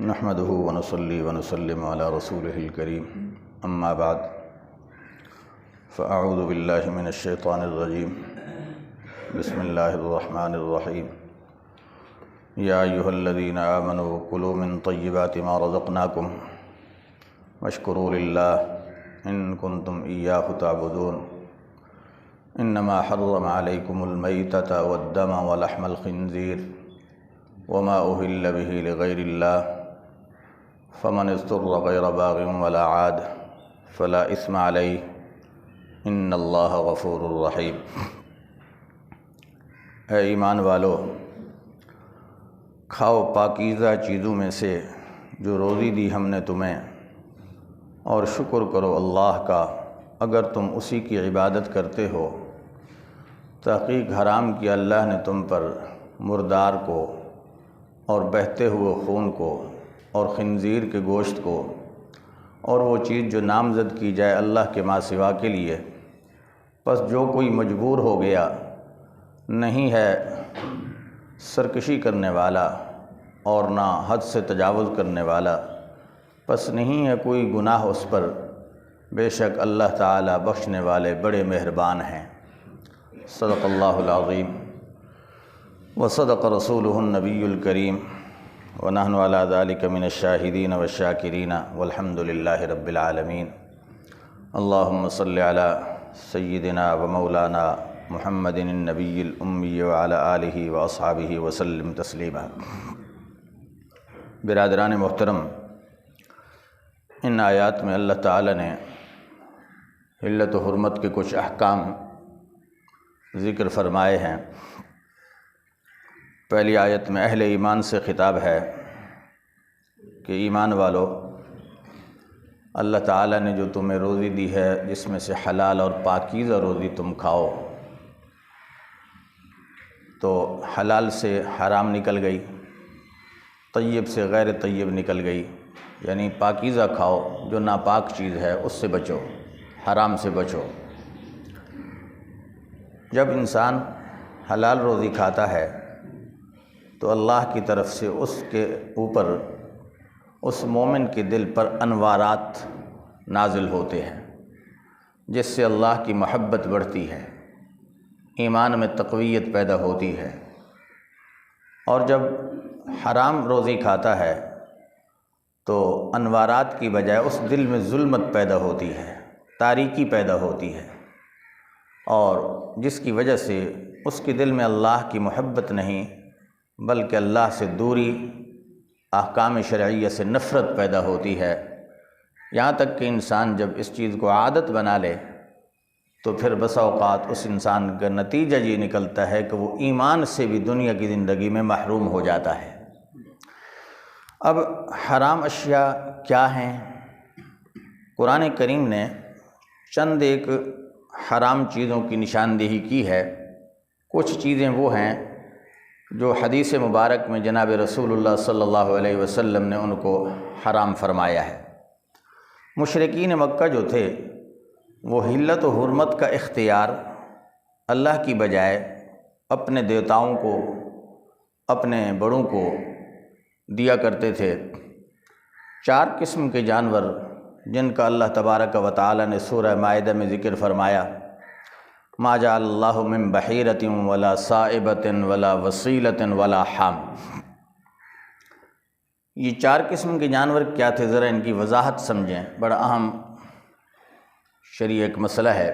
نحمده ونصلي ونسلم على رسوله الكريم اما بعد فاعوذ بالله من الشيطان الرجيم بسم الله الرحمن الرحيم يا ايها الذين آمنوا كلوا من طيبات ما رزقناكم واشكروا لله ان كنتم اياه تعبدون انما حرم عليكم الميتة والدم ولحم الخنزير وما أهل به لغير الله فمن اضطر غير باغ ولا عاد فلا إثم عليه ان اللہ غفور رحیم۔ اے ایمان والو، کھاؤ پاکیزہ چیزوں میں سے جو روزی دی ہم نے تمہیں، اور شکر کرو اللہ کا اگر تم اسی کی عبادت کرتے ہو۔ تحقیق حرام کیا اللہ نے تم پر مردار کو اور بہتے ہوئے خون کو اور خنزیر کے گوشت کو اور وہ چیز جو نامزد کی جائے اللہ کے ماں سوا کے لیے، پس جو کوئی مجبور ہو گیا نہیں ہے سرکشی کرنے والا اور نہ حد سے تجاوز کرنے والا، پس نہیں ہے کوئی گناہ اس پر، بے شک اللہ تعالی بخشنے والے بڑے مہربان ہیں۔ صدق اللہ العظیم وصدق رسولہ النبی الکریم ونحن علی ذلک من الشاہدین والشاکرین والحمد للہ رب العالمین۔ اللہم صلی علی سیدنا و مولانا محمد النبی الامی وعلی آلہ واصحابہ وسلم تسلیما۔ برادران محترم، ان آیات میں اللہ تعالی نے حلت و حرمت کے کچھ احکام ذکر فرمائے ہیں۔ پہلی آیت میں اہل ایمان سے خطاب ہے کہ ایمان والو، اللہ تعالیٰ نے جو تمہیں روزی دی ہے جس میں سے حلال اور پاکیزہ روزی تم کھاؤ، تو حلال سے حرام نکل گئی، طیب سے غیر طیب نکل گئی، یعنی پاکیزہ کھاؤ، جو ناپاک چیز ہے اس سے بچو، حرام سے بچو۔ جب انسان حلال روزی کھاتا ہے تو اللہ کی طرف سے اس کے اوپر، اس مومن کے دل پر انوارات نازل ہوتے ہیں، جس سے اللہ کی محبت بڑھتی ہے، ایمان میں تقویت پیدا ہوتی ہے۔ اور جب حرام روزی کھاتا ہے تو انوارات کی بجائے اس دل میں ظلمت پیدا ہوتی ہے، تاریکی پیدا ہوتی ہے، اور جس کی وجہ سے اس کے دل میں اللہ کی محبت نہیں بلکہ اللہ سے دوری، احکام شرعیہ سے نفرت پیدا ہوتی ہے، یہاں تک کہ انسان جب اس چیز کو عادت بنا لے تو پھر بسا اوقات اس انسان کا نتیجہ یہ نکلتا ہے کہ وہ ایمان سے بھی دنیا کی زندگی میں محروم ہو جاتا ہے۔ اب حرام اشیاء کیا ہیں؟ قرآن کریم نے چند ایک حرام چیزوں کی نشاندہی کی ہے۔ کچھ چیزیں وہ ہیں جو حدیث مبارک میں جناب رسول اللہ صلی اللہ علیہ وسلم نے ان کو حرام فرمایا ہے۔ مشرکین مکہ جو تھے وہ حلت و حرمت کا اختیار اللہ کی بجائے اپنے دیوتاؤں کو، اپنے بڑوں کو دیا کرتے تھے۔ 4 قسم کے جانور جن کا اللہ تبارک و تعالی نے سورہ مائدہ میں ذکر فرمایا، ما جعل اللہ من بحیرۃ ولا صائبۃ ولا وصیلۃ ولا حام۔ یہ 4 قسم کے جانور کیا تھے؟ ذرا ان کی وضاحت سمجھیں، بڑا اہم شرعی ایک مسئلہ ہے۔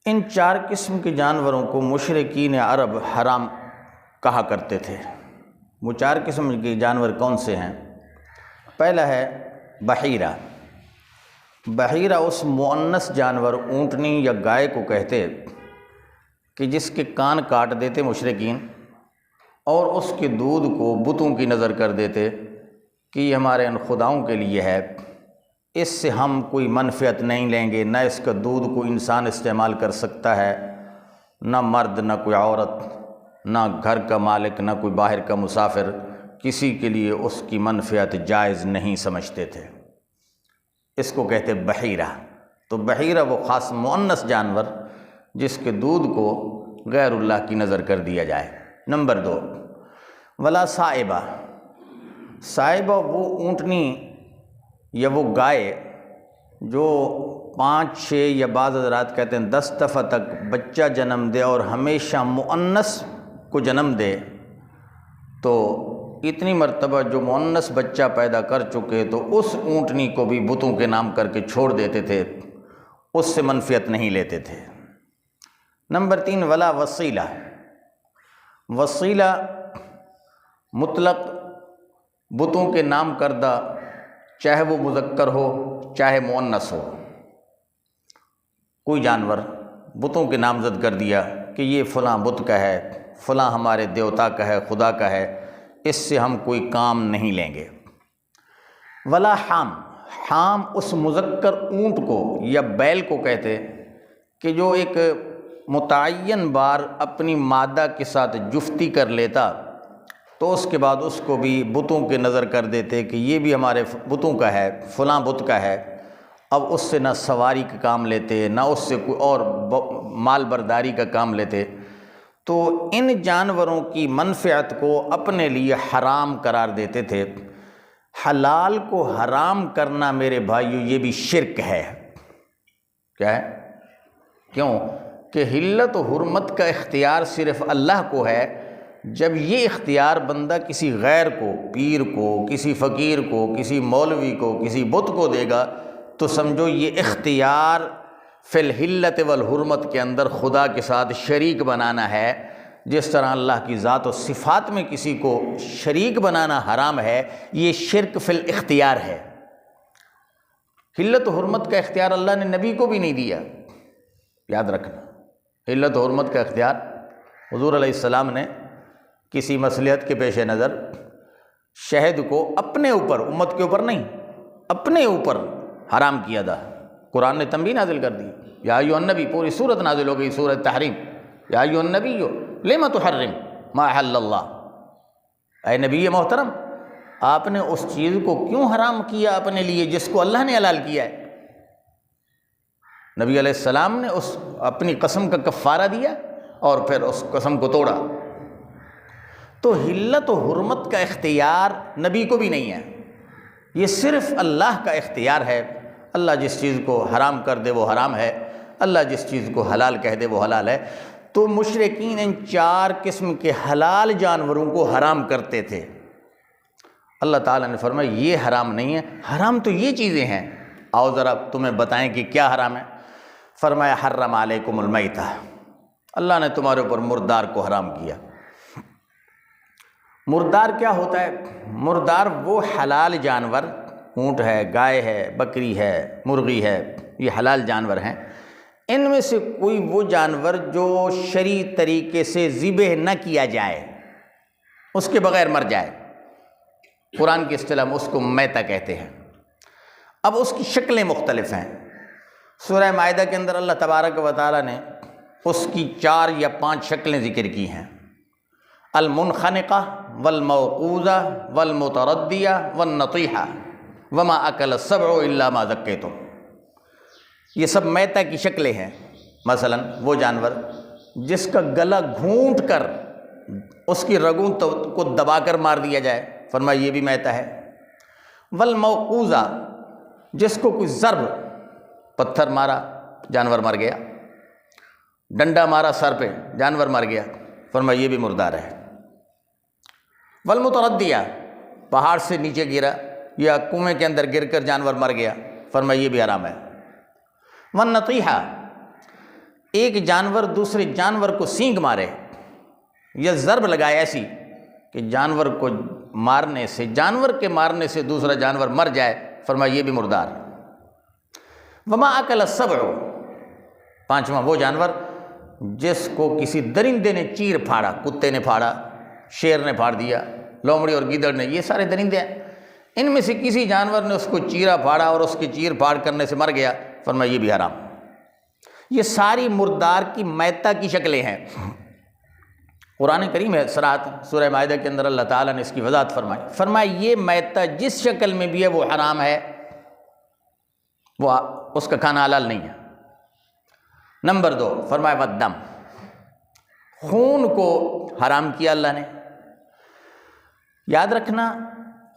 ان 4 قسم کے جانوروں کو مشرکین عرب حرام کہا کرتے تھے۔ وہ 4 قسم کے جانور کون سے ہیں؟ پہلا ہے بحیرہ۔ بحیرہ اس مؤنث جانور اونٹنی یا گائے کو کہتے کہ جس کے کان کاٹ دیتے مشرکین اور اس کے دودھ کو بتوں کی نظر کر دیتے کہ یہ ہمارے ان خداؤں کے لیے ہے، اس سے ہم کوئی منفعت نہیں لیں گے، نہ اس کا دودھ کو انسان استعمال کر سکتا ہے، نہ مرد نہ کوئی عورت، نہ گھر کا مالک نہ کوئی باہر کا مسافر، کسی کے لیے اس کی منفعت جائز نہیں سمجھتے تھے۔ اس کو کہتے بحیرہ۔ تو بحیرہ وہ خاص مؤنث جانور جس کے دودھ کو غیر اللہ کی نظر کر دیا جائے، نمبر 2، ولا صائبہ، صائبہ وہ اونٹنی یا وہ گائے جو 5 6 یا بعض حضرات کہتے ہیں 10 دفعہ تک بچہ جنم دے اور ہمیشہ مؤنث کو جنم دے، تو اتنی مرتبہ جو مؤنث بچہ پیدا کر چکے تو اس اونٹنی کو بھی بتوں کے نام کر کے چھوڑ دیتے تھے، اس سے منفعت نہیں لیتے تھے۔ نمبر 3، ولا وسیلہ، وسیلہ مطلق بتوں کے نام کردہ، چاہے وہ مذکر ہو چاہے مؤنث ہو، کوئی جانور بتوں کے نامزد کر دیا کہ یہ فلاں بت کا ہے، فلاں ہمارے دیوتا کا ہے، خدا کا ہے، اس سے ہم کوئی کام نہیں لیں گے۔ ولا حام، حام اس مذکر اونٹ کو یا بیل کو کہتے کہ جو ایک متعین بار اپنی مادہ کے ساتھ جفتی کر لیتا تو اس کے بعد اس کو بھی بتوں کے نظر کر دیتے کہ یہ بھی ہمارے بتوں کا ہے، فلاں بت کا ہے۔ اب اس سے نہ سواری کا کام لیتے، نہ اس سے کوئی اور مال برداری کا کام لیتے، تو ان جانوروں کی منفعت کو اپنے لیے حرام قرار دیتے تھے۔ حلال کو حرام کرنا میرے بھائیو یہ بھی شرک ہے۔ کیا ہے؟ کیوں کہ حلت و حرمت کا اختیار صرف اللہ کو ہے۔ جب یہ اختیار بندہ کسی غیر کو، پیر کو، کسی فقیر کو، کسی مولوی کو، کسی بت کو دے گا تو سمجھو یہ اختیار فی الحلت والحرمت کے اندر خدا کے ساتھ شریک بنانا ہے۔ جس طرح اللہ کی ذات و صفات میں کسی کو شریک بنانا حرام ہے، یہ شرک فی الاختیار ہے۔ حلت و حرمت کا اختیار اللہ نے نبی کو بھی نہیں دیا، یاد رکھنا۔ حلت و حرمت کا اختیار حضور علیہ السلام نے کسی مصلحت کے پیش نظر شہد کو اپنے اوپر، امت کے اوپر نہیں، اپنے اوپر حرام کیا تھا۔ قرآن نے تنبیہ نازل کر دی، یا ایھا النبی، پوری سورت نازل ہو گئی، سورۃ تحریم، یا ایھا النبی لم تحرم ما احل اللہ، اے نبی محترم آپ نے اس چیز کو کیوں حرام کیا اپنے لیے جس کو اللہ نے حلال کیا ہے؟ نبی علیہ السلام نے اس اپنی قسم کا کفارہ دیا اور پھر اس قسم کو توڑا۔ تو حلت و حرمت کا اختیار نبی کو بھی نہیں ہے، یہ صرف اللہ کا اختیار ہے۔ اللہ جس چیز کو حرام کر دے وہ حرام ہے، اللہ جس چیز کو حلال کہہ دے وہ حلال ہے۔ تو مشرکین ان 4 قسم کے حلال جانوروں کو حرام کرتے تھے۔ اللہ تعالیٰ نے فرمایا یہ حرام نہیں ہے، حرام تو یہ چیزیں ہیں، آؤ ذرا تمہیں بتائیں کہ کیا حرام ہے۔ فرمایا حرم علیکم المیتہ، اللہ نے تمہارے اوپر مردار کو حرام کیا۔ مردار کیا ہوتا ہے؟ مردار وہ حلال جانور، اونٹ ہے، گائے ہے، بکری ہے، مرغی ہے، یہ حلال جانور ہیں۔ ان میں سے کوئی وہ جانور جو شرعی طریقے سے ذبح نہ کیا جائے، اس کے بغیر مر جائے، قرآن کی اصطلاح میں اس کو میتہ کہتے ہیں۔ اب اس کی شکلیں مختلف ہیں۔ سورہ مائدہ کے اندر اللہ تبارک و تعالیٰ نے اس کی 4 یا 5 شکلیں ذکر کی ہیں: المنخنقہ والموقوذہ والمتردیہ والنطیحہ وما اکل السبع الا ما ذکیتم۔ یہ سب میتہ کی شکلیں ہیں۔ مثلا وہ جانور جس کا گلا گھونٹ کر اس کی رگوں کو دبا کر مار دیا جائے، فرمایا یہ بھی میتہ ہے۔ والموقوذہ جس کو کوئی ضرب، پتھر مارا جانور مر گیا، ڈنڈا مارا سر پہ جانور مر گیا، فرمایا یہ بھی مردار ہے۔ والمتردیہ پہاڑ سے نیچے گرا یا کنویں کے اندر گر کر جانور مر گیا، فرمایا یہ بھی حرام ہے۔ والنطیحہ ایک جانور دوسرے جانور کو سینگ مارے یا ضرب لگائے ایسی کہ جانور کو مارنے سے، جانور کے مارنے سے دوسرا جانور مر جائے، فرمایا یہ بھی مردار۔ وما اکل السبع، 5واں وہ جانور جس کو کسی درندے نے چیر پھاڑا، کتے نے پھاڑا، شیر نے پھاڑ دیا، لومڑی اور گیدڑ نے، یہ سارے درندے ہیں، ان میں سے کسی جانور نے اس کو چیرا پھاڑا اور اس کے چیر پھاڑ کرنے سے مر گیا، فرمایا یہ بھی حرام۔ یہ ساری مردار کی میتہ کی شکلیں ہیں۔ قرآن کریم ہے صراحت سورہ مائدہ کے اندر اللہ تعالیٰ نے اس کی وضاحت فرمائی، فرمایا یہ میتہ جس شکل میں بھی ہے وہ حرام ہے، وہ اس کا کھانا حلال نہیں ہے۔ نمبر 2 فرمایا والدم، خون کو حرام کیا اللہ نے۔ یاد رکھنا،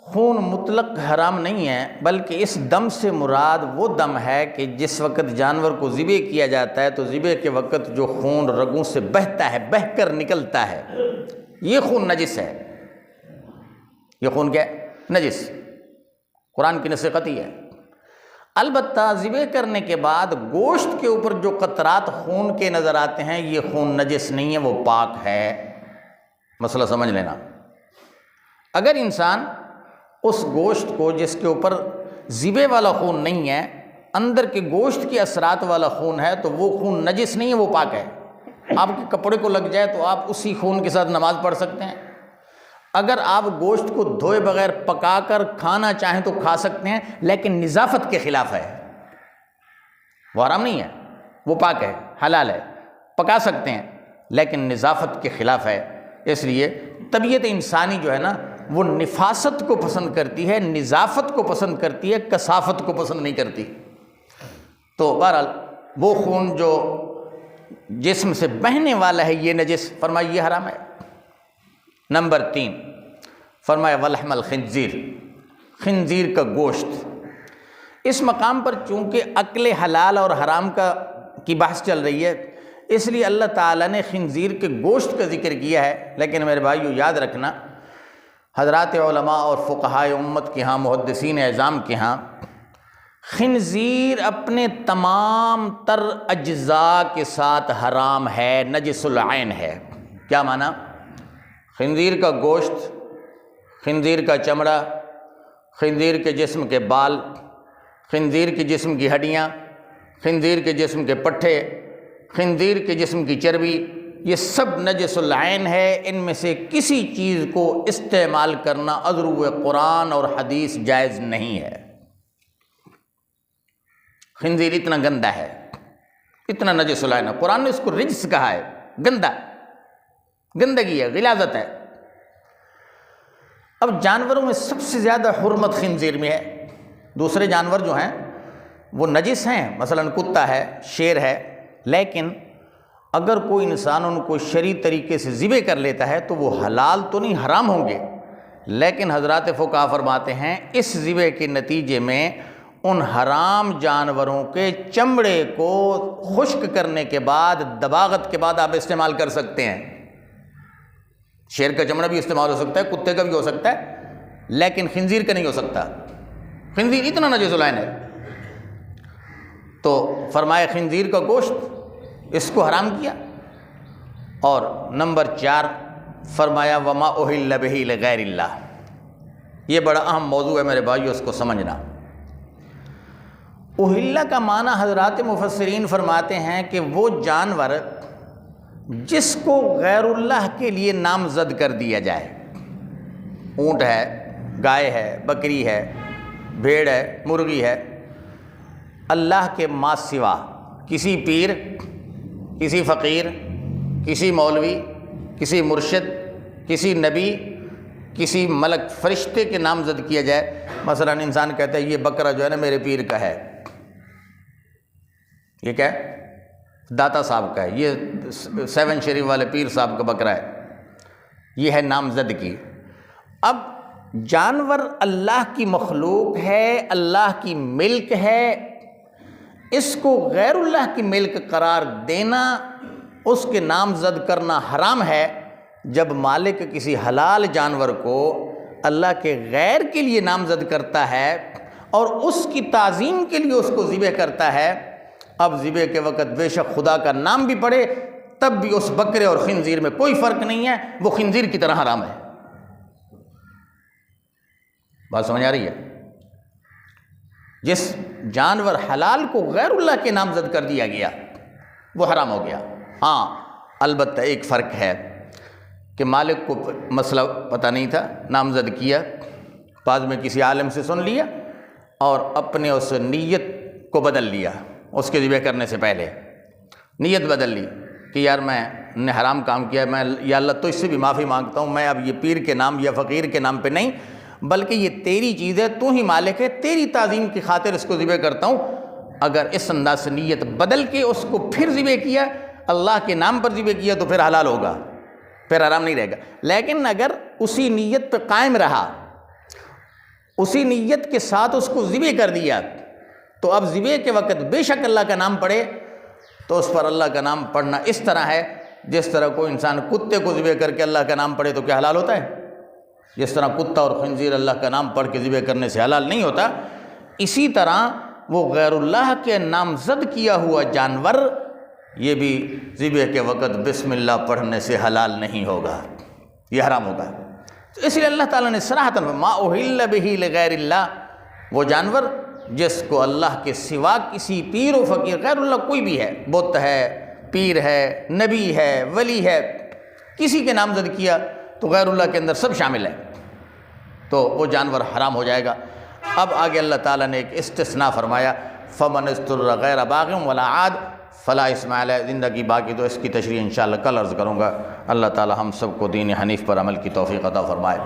خون مطلق حرام نہیں ہے، بلکہ اس دم سے مراد وہ دم ہے کہ جس وقت جانور کو ذبح کیا جاتا ہے تو ذبح کے وقت جو خون رگوں سے بہتا ہے، بہہ کر نکلتا ہے، یہ خون نجس ہے۔ یہ خون کیا ہے؟ نجس۔ قرآن کی نص قطعی ہے۔ البتہ ذبح کرنے کے بعد گوشت کے اوپر جو قطرات خون کے نظر آتے ہیں، یہ خون نجس نہیں ہے، وہ پاک ہے۔ مسئلہ سمجھ لینا۔ اگر انسان اس گوشت کو جس کے اوپر ذبح والا خون نہیں ہے، اندر کے گوشت کے اثرات والا خون ہے، تو وہ خون نجس نہیں ہے، وہ پاک ہے۔ آپ کے کپڑے کو لگ جائے تو آپ اسی خون کے ساتھ نماز پڑھ سکتے ہیں۔ اگر آپ گوشت کو دھوئے بغیر پکا کر کھانا چاہیں تو کھا سکتے ہیں، لیکن نظافت کے خلاف ہے، وہ حرام نہیں ہے، وہ پاک ہے، حلال ہے، پکا سکتے ہیں، لیکن نظافت کے خلاف ہے۔ اس لیے طبیعت انسانی جو ہے نا، وہ نفاست کو پسند کرتی ہے، نظافت کو پسند کرتی ہے، کثافت کو پسند نہیں کرتی۔ تو بہرحال وہ خون جو جسم سے بہنے والا ہے، یہ نجس، فرمایا یہ حرام ہے۔ نمبر 3 فرمایا ولحم الخنزیر، خنزیر کا گوشت۔ اس مقام پر چونکہ اکل حلال اور حرام کی بحث چل رہی ہے، اس لیے اللہ تعالیٰ نے خنزیر کے گوشت کا ذکر کیا ہے۔ لیکن میرے بھائیو یاد رکھنا، حضرات علماء اور فقہائے امت کے ہاں، محدثین اعظام کے ہاں، خنزیر اپنے تمام تر اجزاء کے ساتھ حرام ہے، نجس العین ہے۔ کیا معنی؟ خنزیر کا گوشت، خنزیر کا چمڑا، خنزیر کے جسم کے بال، خنزیر کے جسم کی ہڈیاں، خنزیر کے جسم کے پٹھے، خنزیر کے جسم کی چربی، یہ سب نجس العین ہے۔ ان میں سے کسی چیز کو استعمال کرنا اذرو قرآن اور حدیث جائز نہیں ہے۔ خنزیر اتنا گندا ہے، اتنا نجس العین ہے، قرآن نے اس کو رجس کہا ہے، گندا، گندگی ہے، غلاظت ہے۔ اب جانوروں میں سب سے زیادہ حرمت خنزیر میں ہے۔ دوسرے جانور جو ہیں وہ نجس ہیں، مثلا کتا ہے، شیر ہے، لیکن اگر کوئی انسان ان کو شرعی طریقے سے ذبح کر لیتا ہے تو وہ حلال تو نہیں، حرام ہوں گے، لیکن حضرات فقہا فرماتے ہیں اس ذبح کے نتیجے میں ان حرام جانوروں کے چمڑے کو خشک کرنے کے بعد، دباغت کے بعد آپ استعمال کر سکتے ہیں۔ شیر کا چمڑا بھی استعمال ہو سکتا ہے، کتے کا بھی ہو سکتا ہے، لیکن خنزیر کا نہیں ہو سکتا۔ خنزیر اتنا نجس العین ہے۔ تو فرمایا خنزیر کا گوشت، اس کو حرام کیا۔ اور نمبر 4 فرمایا وما اہل بہ لغیر اللہ۔ یہ بڑا اہم موضوع ہے میرے بھائیو، اس کو سمجھنا۔ اہل کا معنی حضرات مفسرین فرماتے ہیں کہ وہ جانور جس کو غیر اللہ کے لیے نامزد کر دیا جائے، اونٹ ہے، گائے ہے، بکری ہے، بھیڑ ہے، مرغی ہے، اللہ کے ما سوا کسی پیر، کسی فقیر، کسی مولوی، کسی مرشد، کسی نبی، کسی ملک فرشتے کے نامزد کیا جائے۔ مثلا انسان کہتا ہے یہ بکرا جو ہے نا میرے پیر کا ہے، یہ کیا ہے؟ داتا صاحب کا ہے، یہ 7 شریف والے پیر صاحب کا بکرا ہے، یہ ہے نامزد کی۔ اب جانور اللہ کی مخلوق ہے، اللہ کی ملک ہے، اس کو غیر اللہ کی ملک قرار دینا، اس کے نامزد کرنا حرام ہے۔ جب مالک کسی حلال جانور کو اللہ کے غیر کے لیے نامزد کرتا ہے اور اس کی تعظیم کے لیے اس کو ذبح کرتا ہے، اب ذبح کے وقت بے شک خدا کا نام بھی پڑے، تب بھی اس بکرے اور خنزیر میں کوئی فرق نہیں ہے، وہ خنزیر کی طرح حرام ہے۔ بات سمجھ آ رہی ہے؟ جس جانور حلال کو غیر اللہ کے نامزد کر دیا گیا وہ حرام ہو گیا۔ ہاں البتہ ایک فرق ہے کہ مالک کو مسئلہ پتہ نہیں تھا، نامزد کیا، بعد میں کسی عالم سے سن لیا اور اپنے اس نیت کو بدل لیا، اس کے ذبح کرنے سے پہلے نیت بدل لی کہ یار میں نے حرام کام کیا، میں یا اللہ تو اس سے بھی معافی مانگتا ہوں، میں اب یہ پیر کے نام یا فقیر کے نام پہ نہیں، بلکہ یہ تیری چیز ہے، تو ہی مالک ہے، تیری تعظیم کی خاطر اس کو ذبح کرتا ہوں۔ اگر اس انداز سے نیت بدل کے اس کو پھر ذبح کیا، اللہ کے نام پر ذبح کیا تو پھر حلال ہوگا، پھر حرام نہیں رہے گا۔ لیکن اگر اسی نیت پہ قائم رہا، اسی نیت کے ساتھ اس کو ذبح کر دیا، تو اب ذبح کے وقت بے شک اللہ کا نام پڑھے تو اس پر اللہ کا نام پڑھنا اس طرح ہے جس طرح کوئی انسان کتے کو ذبح کر کے اللہ کا نام پڑھے تو کیا حلال ہوتا ہے؟ جس طرح کتا اور خنزیر اللہ کا نام پڑھ کے ذبح کرنے سے حلال نہیں ہوتا، اسی طرح وہ غیر اللہ کے نامزد کیا ہوا جانور یہ بھی ذبح کے وقت بسم اللہ پڑھنے سے حلال نہیں ہوگا، یہ حرام ہوگا۔ تو اس لیے اللہ تعالیٰ نے صراحتاً ما اہل بہ لغیر اللہ، وہ جانور جس کو اللہ کے سوا کسی پیر و فقیر، غیر اللہ کوئی بھی ہے، بت ہے، پیر ہے، نبی ہے، ولی ہے، کسی کے نامزد کیا تو غیر اللہ کے اندر سب شامل ہے، تو وہ جانور حرام ہو جائے گا۔ اب آگے اللہ تعالیٰ نے ایک استثناء فرمایا، فمن اضطر غیر باغ ولا عاد فلا اثم علیہ، زندگی باقی تو اس کی تشریح انشاءاللہ کل عرض کروں گا۔ اللہ تعالیٰ ہم سب کو دین حنیف پر عمل کی توفیق عطا فرمائے۔